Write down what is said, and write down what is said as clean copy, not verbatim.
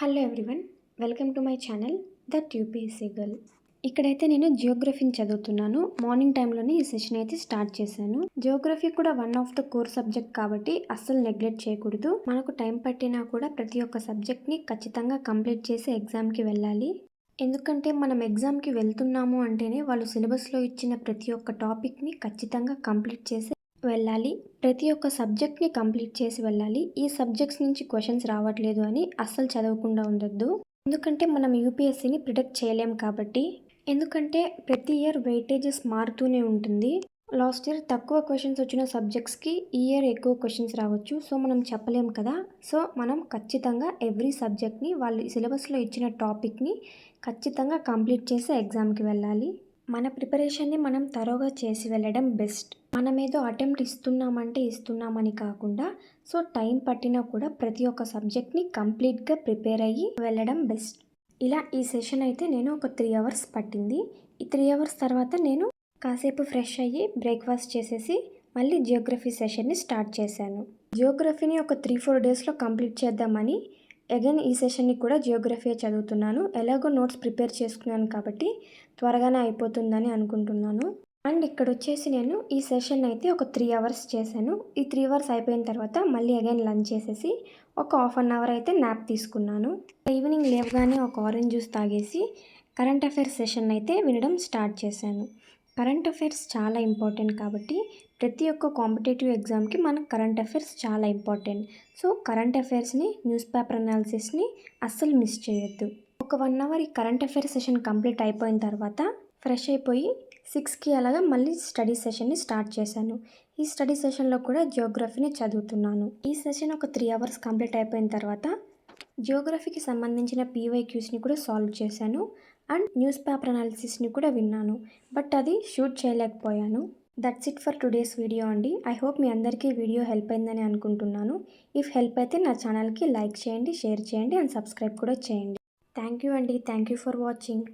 Hello everyone, welcome to my channel that UPSC girl. ఇక్కడైతే నేను జియోగ్రఫీని చదువుతున్నాను. మార్నింగ్ టైంలోనే ఈ సెషన్ అయితే స్టార్ట్ చేశాను. జియోగ్రఫీ కూడా one of the core subject కాబట్టి అస్సలు నెగ్లెక్ట్ చేయకూడదు. మనకు టైం పట్టినా కూడా ప్రతి ఒక్క సబ్జెక్ట్ని ఖచ్చితంగా కంప్లీట్ చేసి ఎగ్జామ్కి వెళ్ళాలి. ఎందుకంటే మనం ఎగ్జామ్కి వెళ్తున్నాము అంటేనే వాళ్ళు సిలబస్లో ఇచ్చిన ప్రతి ఒక్క టాపిక్ని ఖచ్చితంగా కంప్లీట్ చేసి వెళ్ళాలి. ప్రతి ఒక్క సబ్జెక్ట్ని కంప్లీట్ చేసి వెళ్ళాలి. ఈ సబ్జెక్ట్స్ నుంచి క్వశ్చన్స్ రావట్లేదు అని అస్సలు చదవకుండా ఉండొద్దు. ఎందుకంటే మనం యూపీఎస్సీని ప్రిడిక్ట్ చేయలేం కాబట్టి. ఎందుకంటే ప్రతి ఇయర్ వెయిటేజెస్ మారుతూనే ఉంటుంది. లాస్ట్ ఇయర్ తక్కువ క్వశ్చన్స్ వచ్చిన సబ్జెక్ట్స్కి ఈ ఇయర్ ఎక్కువ క్వశ్చన్స్ రావచ్చు. సో మనం చెప్పలేం కదా. సో మనం ఖచ్చితంగా ఎవ్రీ సబ్జెక్ట్ని వాళ్ళు సిలబస్లో ఇచ్చిన టాపిక్ని ఖచ్చితంగా కంప్లీట్ చేసి ఎగ్జామ్కి వెళ్ళాలి. మన ప్రిపరేషన్ని మనం తరోగా చేసి వెళ్ళడం బెస్ట్. మనం ఏదో అటెంప్ట్ ఇస్తున్నామంటే ఇస్తున్నామని కాకుండా సో టైం పట్టినా కూడా ప్రతి ఒక్క సబ్జెక్ట్ని కంప్లీట్గా ప్రిపేర్ అయ్యి వెళ్ళడం బెస్ట్. ఇలా ఈ సెషన్ అయితే నేను ఒక 3 అవర్స్ పట్టింది. ఈ 3 అవర్స్ తర్వాత నేను కాసేపు ఫ్రెష్ అయ్యి బ్రేక్ఫాస్ట్ చేసేసి మళ్ళీ జియోగ్రఫీ సెషన్ని స్టార్ట్ చేశాను. జియోగ్రఫీని ఒక 3-4 డేస్లో కంప్లీట్ చేద్దామని అగైన్ ఈ సెషన్ని కూడా జియోగ్రఫీ చదువుతున్నాను. ఎలాగో నోట్స్ ప్రిపేర్ చేసుకున్నాను కాబట్టి త్వరగానే అయిపోతుందని అనుకుంటున్నాను. అండ్ ఇక్కడ వచ్చేసి నేను ఈ సెషన్ అయితే ఒక 3 అవర్స్ చేశాను. ఈ 3 అవర్స్ అయిపోయిన తర్వాత మళ్ళీ అగైన్ లంచ్ చేసేసి ఒక హాఫ్ అన్ అవర్ అయితే న్యాప్ తీసుకున్నాను. ఈవినింగ్ లేవగానే ఒక ఆరెంజ్ జ్యూస్ తాగేసి కరెంట్ అఫైర్స్ సెషన్ అయితే వినడం స్టార్ట్ చేశాను. కరెంట్ అఫైర్స్ చాలా ఇంపార్టెంట్ కాబట్టి ప్రతి ఒక్క కాంపిటేటివ్ ఎగ్జామ్కి మనకు కరెంట్ అఫైర్స్ చాలా ఇంపార్టెంట్. సో కరెంట్ అఫైర్స్ని, న్యూస్ పేపర్ అనాలిసిస్ని అస్సలు మిస్ చేయొద్దు. ఒక 1 అవర్ ఈ కరెంట్ అఫైర్స్ సెషన్ కంప్లీట్ అయిపోయిన తర్వాత ఫ్రెష్ అయిపోయి 6కి అలాగా మళ్ళీ స్టడీ సెషన్ని స్టార్ట్ చేశాను. ఈ స్టడీ సెషన్లో కూడా జియోగ్రఫీని చదువుతున్నాను. ఈ సెషన్ ఒక 3 అవర్స్ కంప్లీట్ అయిపోయిన తర్వాత జియోగ్రఫీకి సంబంధించిన పీవైక్యూస్ని కూడా సాల్వ్ చేశాను. అండ్ న్యూస్ పేపర్ అనాలిసిస్ని కూడా విన్నాను. బట్ అది షూట్ చేయలేకపోయాను. That's it for today's video అండి. ఐ హోప్ మీ అందరికీ వీడియో హెల్ప్ అయిందని అనుకుంటున్నాను. ఇఫ్ హెల్ప్ అయితే నా ఛానల్కి లైక్ చేయండి, షేర్ చేయండి అండ్ సబ్స్క్రైబ్ కూడా చేయండి. థ్యాంక్ యూ అండి. Thank you for watching.